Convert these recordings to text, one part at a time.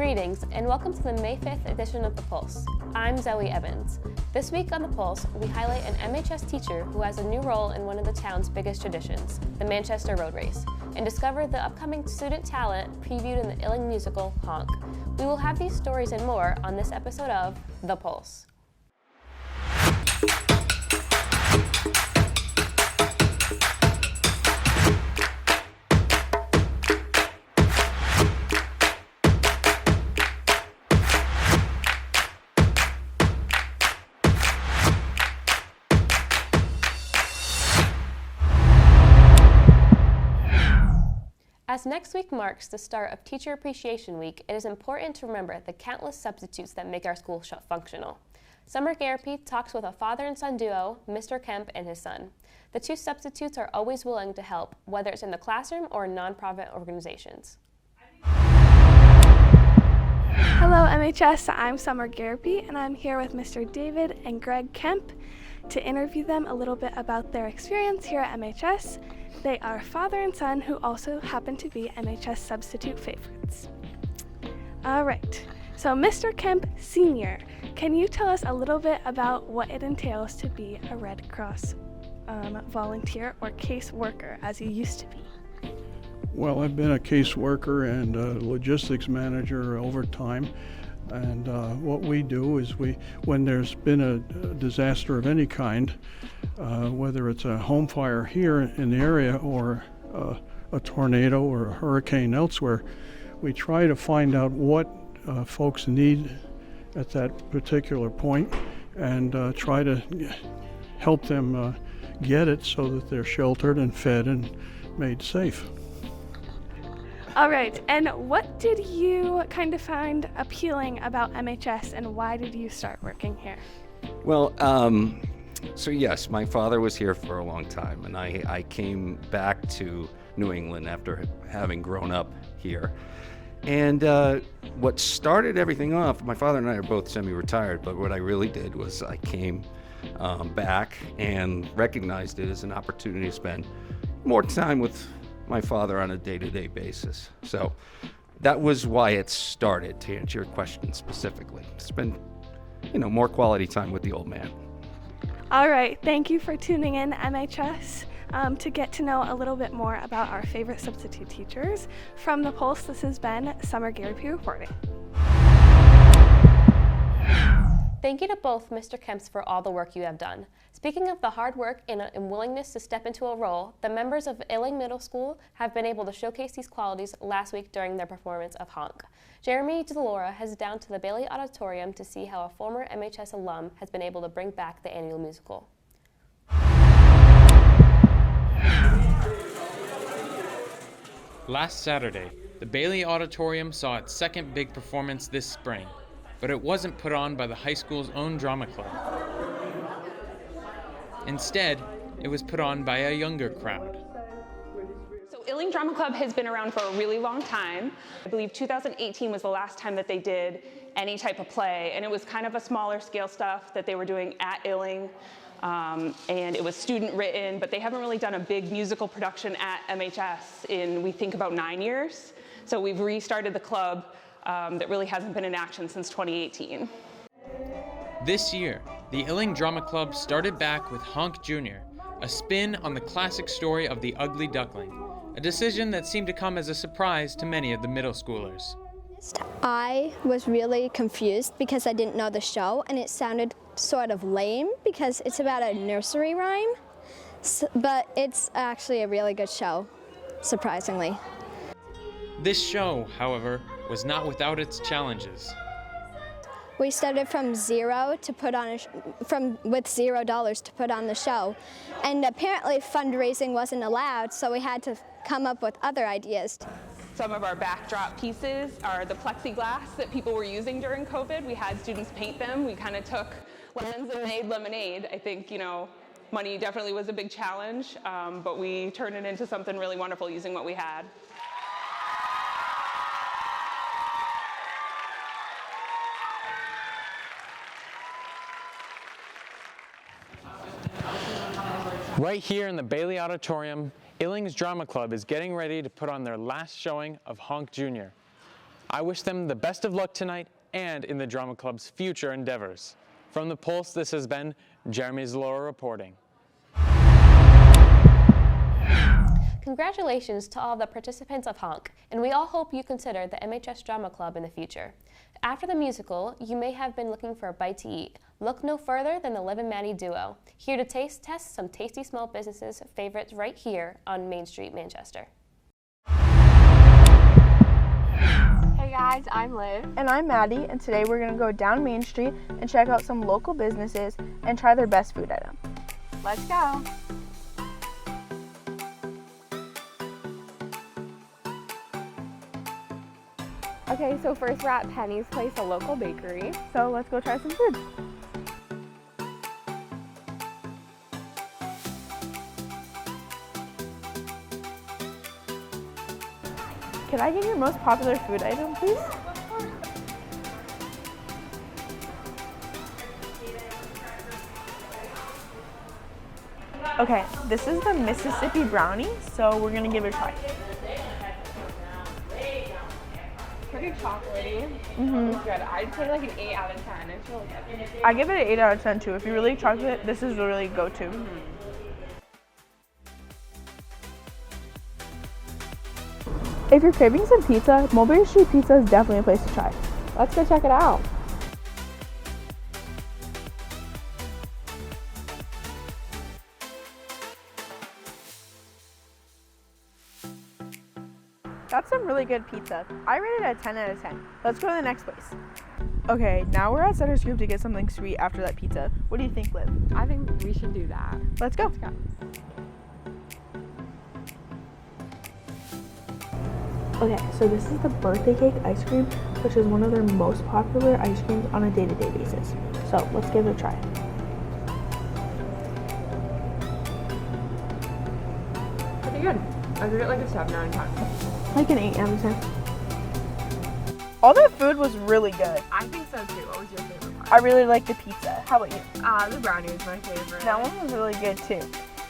Greetings and welcome to the May 5th edition of The Pulse. I'm Zoe Evans. This week on The Pulse, we highlight an MHS teacher who has a new role in one of the town's biggest traditions, the Manchester Road Race, and discover the upcoming student talent previewed in the Illing musical, Honk. We will have these stories and more on this episode of The Pulse. As next week marks the start of Teacher Appreciation Week, it is important to remember the countless substitutes that make our school functional. Summer Therapy talks with a father and son duo, Mr. Kemp and his son. The two substitutes are always willing to help, whether it's in the classroom or in nonprofit organizations. Hello MHS, I'm Summer Therapy and I'm here with Mr. David and Greg Kemp to interview them a little bit about their experience here at MHS. They are father and son who also happen to be MHS substitute favorites. All right, so Mr. Kemp Sr., can you tell us a little bit about what it entails to be a Red Cross volunteer or case worker as you used to be? Well, I've been a case worker and a logistics manager over time. And what we do is when there's been a disaster of any kind, whether it's a home fire here in the area or a tornado or a hurricane elsewhere, we try to find out what folks need at that particular point and try to help them get it so that they're sheltered and fed and made safe. All right, and what did you kind of find appealing about MHS and why did you start working here? Well, so yes, my father was here for a long time, and I came back to New England after having grown up here. And what started everything off, my father and I are both semi-retired, but what I really did was I came back and recognized it as an opportunity to spend more time with my father on a day-to-day basis. So that was why it started, to answer your question specifically. Spend, more quality time with the old man. All right, thank you for tuning in, MHS. To get to know a little bit more about our favorite substitute teachers. From The Pulse, this has been Summer Therapy reporting. Thank you to both Mr. Kemps for all the work you have done. Speaking of the hard work and willingness to step into a role, the members of Illing Middle School have been able to showcase these qualities last week during their performance of Honk. Jeremy DeLaura heads down to the Bailey Auditorium to see how a former MHS alum has been able to bring back the annual musical. Last Saturday, the Bailey Auditorium saw its second big performance this spring, but it wasn't put on by the high school's own drama club. Instead, it was put on by a younger crowd. So Illing Drama Club has been around for a really long time. I believe 2018 was the last time that they did any type of play, and it was kind of a smaller scale stuff that they were doing at Illing, and it was student written, but they haven't really done a big musical production at MHS in, we think, about 9 years. So we've restarted the club that really hasn't been in action since 2018. This year, the Illing Drama Club started back with Honk Jr., a spin on the classic story of the Ugly Duckling, a decision that seemed to come as a surprise to many of the middle schoolers. I was really confused because I didn't know the show, and it sounded sort of lame because it's about a nursery rhyme, but it's actually a really good show, surprisingly. This show, however, was not without its challenges. We started from zero to put on with $0 to put on the show, and apparently fundraising wasn't allowed, so we had to come up with other ideas. Some of our backdrop pieces are the plexiglass that people were using during COVID. We had students paint them. We kind of took lemons and made lemonade. I think, money definitely was a big challenge, but we turned it into something really wonderful using what we had. Right here in the Bailey Auditorium, Illing's Drama Club is getting ready to put on their last showing of Honk Jr. I wish them the best of luck tonight and in the Drama Club's future endeavors. From the Pulse, this has been Jeremy Zalora reporting. Congratulations to all the participants of Honk, and we all hope you consider the MHS Drama Club in the future. After the musical, you may have been looking for a bite to eat. Look no further than the Liv and Maddie duo, here to test some tasty small businesses' favorites right here on Main Street, Manchester. Hey guys, I'm Liv. And I'm Maddie, and today we're going to go down Main Street and check out some local businesses and try their best food item. Let's go. Okay, so first we're at Penny's Place, a local bakery. So let's go try some food. Can I get your most popular food item, please? Okay, this is the Mississippi brownie, so we're gonna give it a try. Pretty chocolatey. It's good. I'd say like an 8 out of 10. It's really good. I give it an 8 out of 10 too. If you really like chocolate, this is really go-to. If you're craving some pizza, Mulberry Street Pizza is definitely a place to try. Let's go check it out. That's some really good pizza. I rated it a 10 out of 10. Let's go to the next place. Okay, now we're at Center Scoop to get something sweet after that pizza. What do you think, Liv? I think we should do that. Let's go. Let's go. Okay, so this is the birthday cake ice cream, which is one of their most popular ice creams on a day-to-day basis. So let's give it a try. Pretty good. I give it like a 7 out of 10. Like an 8 out of 10. All that food was really good. I think so too. What was your favorite part? I really liked the pizza. How about you? The brownie was my favorite. That one was really good too.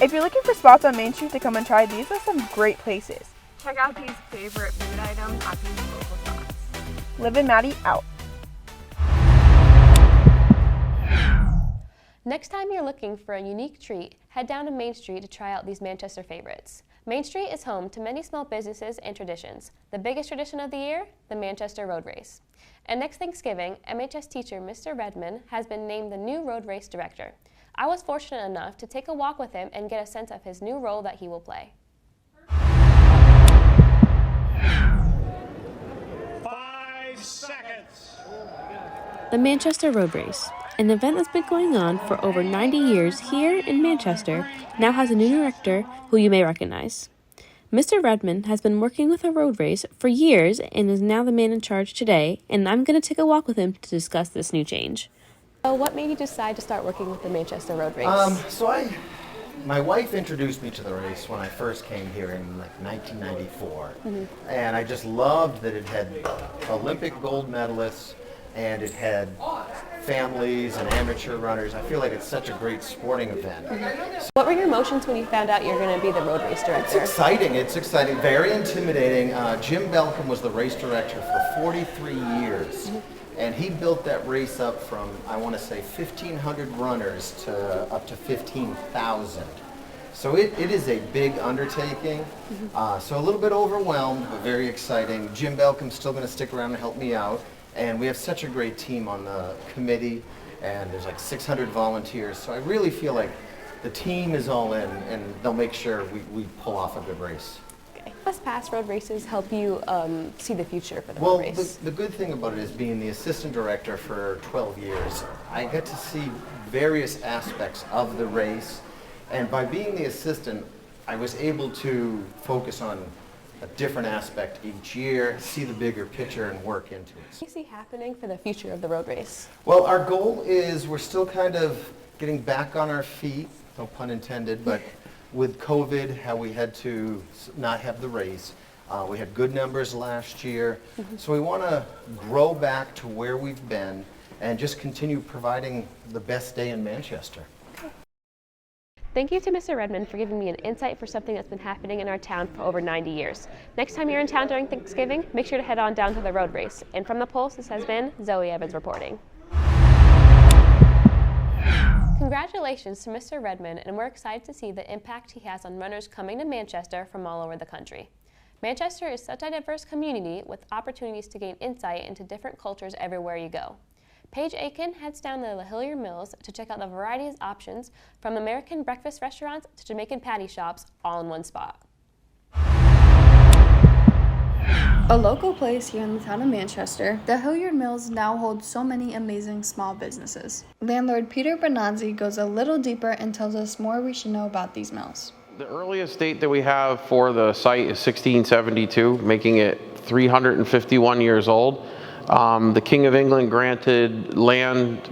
If you're looking for spots on Main Street to come and try, these are some great places. Check out these favorite food items at these local spots. Liv and Maddie out. Next time you're looking for a unique treat, head down to Main Street to try out these Manchester favorites. Main Street is home to many small businesses and traditions. The biggest tradition of the year, the Manchester Road Race. And next Thanksgiving, MHS teacher Mr. Redmond has been named the new road race director. I was fortunate enough to take a walk with him and get a sense of his new role that he will play. 5 seconds. The Manchester Road Race, an event that's been going on for over 90 years here in Manchester, now has a new director who you may recognize. Mr. Redmond has been working with a road race for years and is now the man in charge today, and I'm going to take a walk with him to discuss this new change. So what made you decide to start working with the Manchester Road Race? My wife introduced me to the race when I first came here in like 1994, and I just loved that it had Olympic gold medalists and it had families and amateur runners. I feel like it's such a great sporting event. What were your emotions when you found out you're going to be the road race director? It's exciting, very intimidating. Jim Belcom was the race director for 43 years. And he built that race up from, I want to say, 1,500 runners to up to 15,000. So it is a big undertaking. So a little bit overwhelmed, but very exciting. Jim Belcom's still going to stick around and help me out. And we have such a great team on the committee, and there's like 600 volunteers. So I really feel like the team is all in, and they'll make sure we pull off a good race. Does past road races help you see the future for the road race? Well, the good thing about it is being the assistant director for 12 years, I get to see various aspects of the race. And by being the assistant, I was able to focus on a different aspect each year, see the bigger picture, and work into it. What do you see happening for the future of the road race? Well, our goal is we're still kind of getting back on our feet, no pun intended, but with COVID, how we had to not have the race. We had good numbers last year. So we want to grow back to where we've been and just continue providing the best day in Manchester. Thank you to Mr. Redmond for giving me an insight for something that's been happening in our town for over 90 years. Next time you're in town during Thanksgiving, make sure to head on down to the road race. And from the Pulse, this has been Zoe Evans reporting. Congratulations to Mr. Redmond, and we're excited to see the impact he has on runners coming to Manchester from all over the country. Manchester is such a diverse community with opportunities to gain insight into different cultures everywhere you go. Paige Aiken heads down to the Hillyard Mills to check out the variety of options from American breakfast restaurants to Jamaican patty shops all in one spot. A local place here in the town of Manchester, the Hillyard Mills now holds so many amazing small businesses. Landlord Peter Bonanzi goes a little deeper and tells us more we should know about these mills. The earliest date that we have for the site is 1672, making it 351 years old. The King of England granted land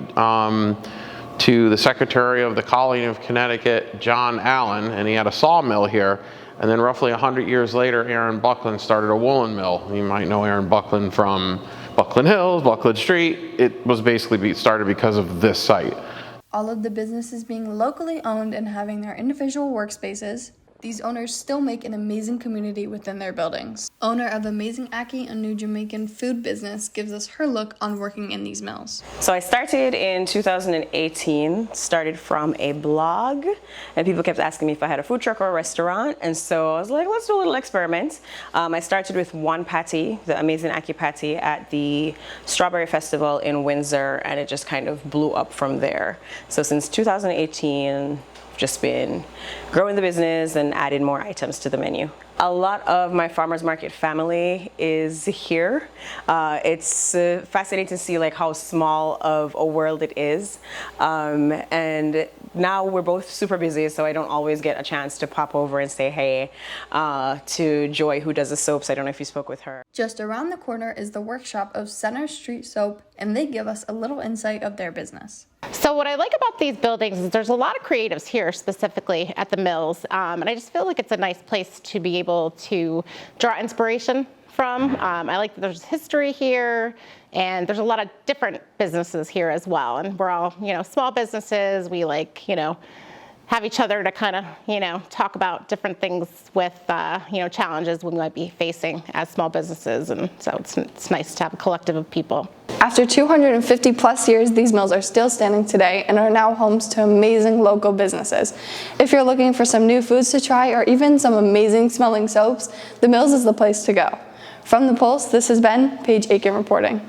to the Secretary of the Colony of Connecticut, John Allen, and he had a sawmill here. And then roughly 100 years later, Aaron Buckland started a woolen mill. You might know Aaron Buckland from Buckland Hills, Buckland Street. It was basically started because of this site. All of the businesses being locally owned and having their individual workspaces, these owners still make an amazing community within their buildings. Owner of Amazing Aki, a new Jamaican food business, gives us her look on working in these mills. So I started in 2018, started from a blog, and people kept asking me if I had a food truck or a restaurant, and so I was like, let's do a little experiment. I started with one patty, the Amazing Aki patty, at the Strawberry Festival in Windsor, and it just kind of blew up from there. So since 2018, just been growing the business and adding more items to the menu. A lot of my farmers market family is here. It's fascinating to see like how small of a world it is. And now we're both super busy, so I don't always get a chance to pop over and say hey to Joy, who does the soaps. I don't know if you spoke with her. Just around the corner is the workshop of Center Street Soap, and they give us a little insight of their business. So what I like about these buildings is there's a lot of creatives here, specifically at the mills, and I just feel like it's a nice place to be able to draw inspiration from. I like that there's history here, and there's a lot of different businesses here as well, and we're all, small businesses. We like, have each other to kind of, talk about different things with, challenges we might be facing as small businesses, and so it's nice to have a collective of people. After 250 plus years, these mills are still standing today and are now homes to amazing local businesses. If you're looking for some new foods to try or even some amazing smelling soaps, the Mills is the place to go. From the Pulse, this has been Paige Aiken reporting.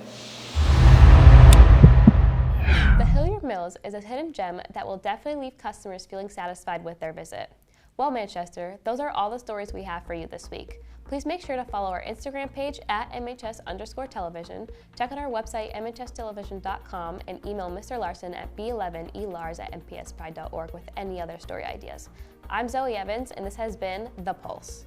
The Hillyard Mills is a hidden gem that will definitely leave customers feeling satisfied with their visit. Well, Manchester, those are all the stories we have for you this week. Please make sure to follow our Instagram page at MHS_television, check out our website mhstelevision.com, and email Mr. Larson at b11elars@mpspride.org with any other story ideas. I'm Zoe Evans, and this has been The Pulse.